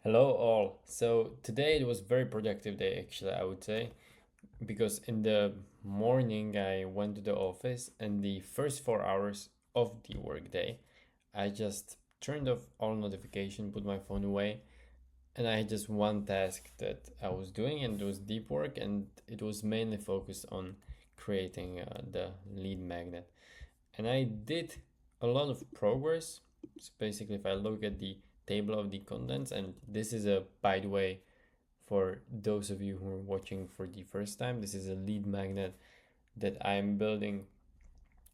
Hello all. So today it was very productive day actually, I would say, because in the morning I went to the office and the first 4 hours of the workday I just turned off all notification, put my phone away, and I had just one task that I was doing, and it was deep work, and it was mainly focused on creating the lead magnet. And I did a lot of progress. So basically, if I look at the table of the contents, and this is a, by the way, for those of you who are watching for the first time, this is a lead magnet that I'm building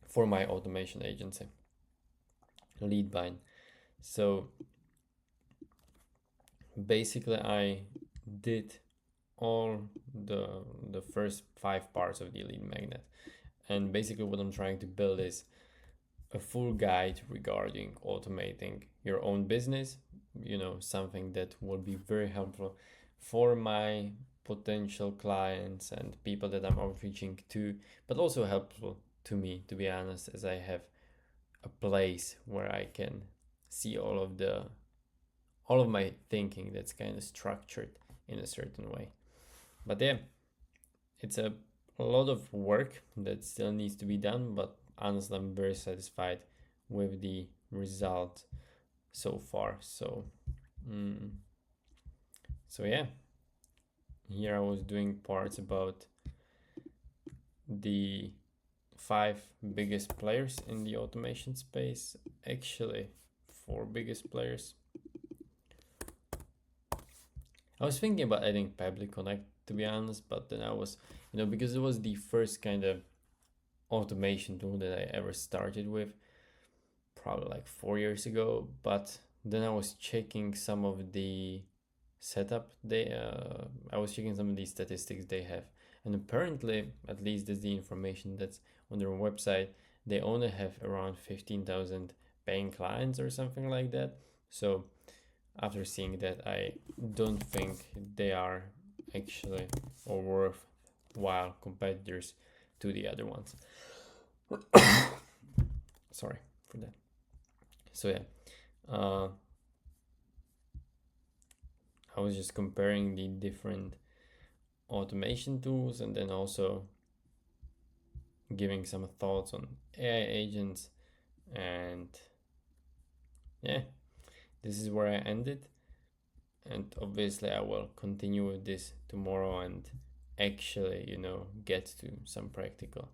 for my automation agency, Leadbind. So basically, I did all the first 5 parts of the lead magnet, and basically what I'm trying to build is a full guide regarding automating your own business, something that will be very helpful for my potential clients and people that I'm outreaching to, but also helpful to me, to be honest, as I have a place where I can see all of my thinking that's kind of structured in a certain way. But yeah, it's a lot of work that still needs to be done, but honestly, I'm very satisfied with the result so far. Mm, so yeah, here I was doing parts about the 5 biggest players in the automation space. Actually, 4 biggest players. I was thinking about adding Public Connect, to be honest, but then I was, because it was the first kind of automation tool that I ever started with, probably like 4 years ago. But then I was checking some of the setup I was checking some of the statistics they have, and apparently, at least that's the information that's on their website, they only have around 15,000 paying clients or something like that. So after seeing that, I don't think they are actually or worthwhile competitors to the other ones. Sorry for that. So yeah, uh, I was just comparing the different automation tools and then also giving some thoughts on AI agents. And yeah, this is where I ended. And obviously, I will continue with this tomorrow and actually, get to some practical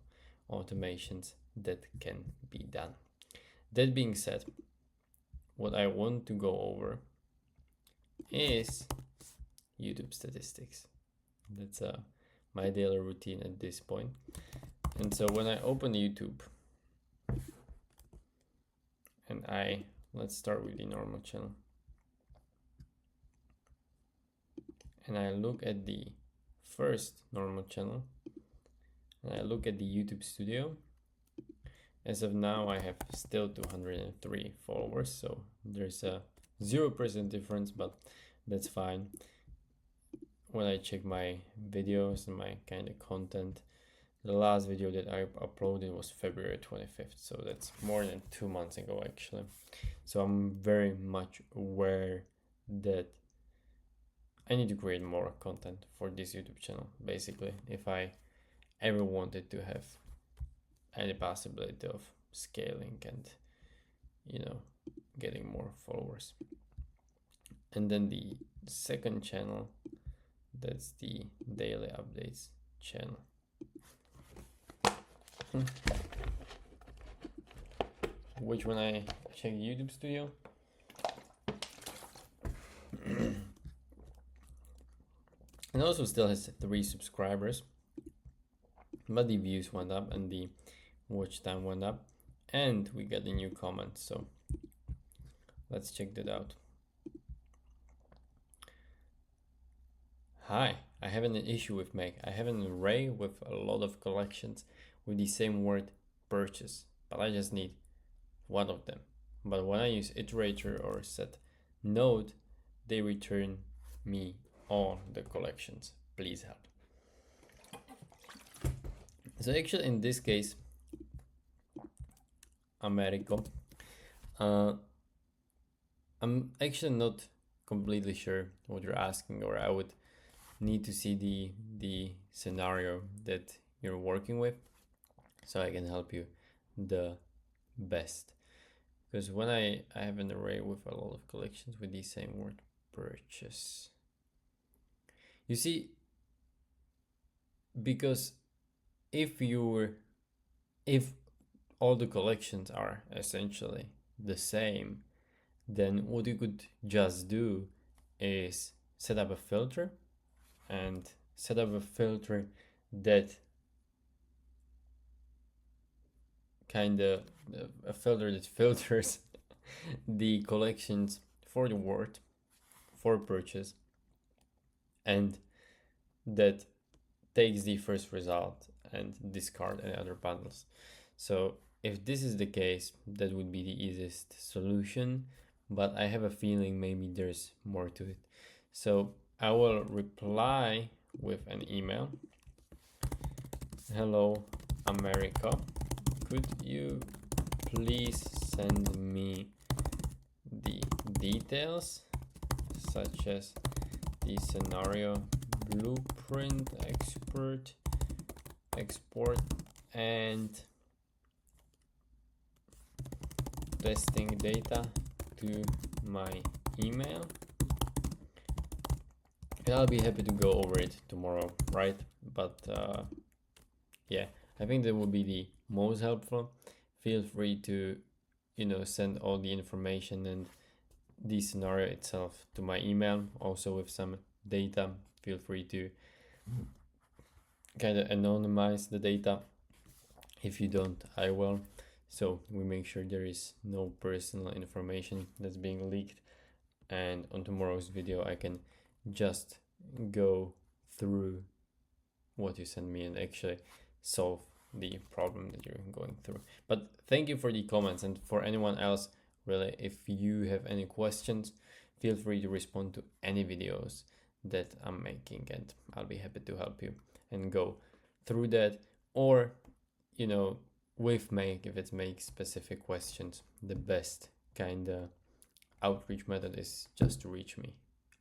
automations that can be done. That being said, what I want to go over is YouTube statistics. That's my daily routine at this point. And so when I open YouTube and let's start with the normal channel, and I look at the first normal channel, and I look at the YouTube Studio, as of now I have still 203 followers, so there's a 0% difference, but that's fine. When I check my videos and my kind of content, the last video that I uploaded was February 25th, so that's more than 2 months ago actually. So I'm very much aware that I need to create more content for this YouTube channel, basically, if I ever wanted to have any possibility of scaling and, getting more followers. And then the second channel, that's the daily updates channel. Which when I check YouTube Studio, it also still has 3 subscribers, but the views went up and the watch time went up, and we got a new comment. So let's check that out. Hi, I have an issue with Make. I have an array with a lot of collections with the same word purchase, but I just need one of them. But when I use iterator or set node, they return me all the collections. Please help. So actually in this case, Americo, I'm actually not completely sure what you're asking, or I would need to see the scenario that you're working with so I can help you the best. Because when I have an array with a lot of collections with the same word, purchase, you see, because if all the collections are essentially the same, then what you could just do is set up a filter and set up a filter that filters the collections for the word for purchase, and that takes the first result and discard any other bundles. So if this is the case, that would be the easiest solution, but I have a feeling maybe there's more to it. So I will reply with an email. Hello, America. Could you please send me the details, such as the scenario blueprint export and testing data to my email, and I'll be happy to go over it tomorrow, right? But yeah, I think that would be the most helpful. Feel free to, send all the information and the scenario itself to my email, also with some data. Feel free to kind of anonymize the data. If you don't, I will. So we make sure there is no personal information that's being leaked. And on tomorrow's video, I can just go through what you send me and actually solve the problem that you're going through. But thank you for the comments, and for anyone else, really, if you have any questions, feel free to respond to any videos that I'm making, and I'll be happy to help you and go through that. Or, with Make, if it's Make specific questions, the best kind of outreach method is just to reach me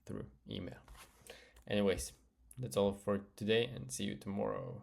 through email. Anyways, that's all for today, and see you tomorrow.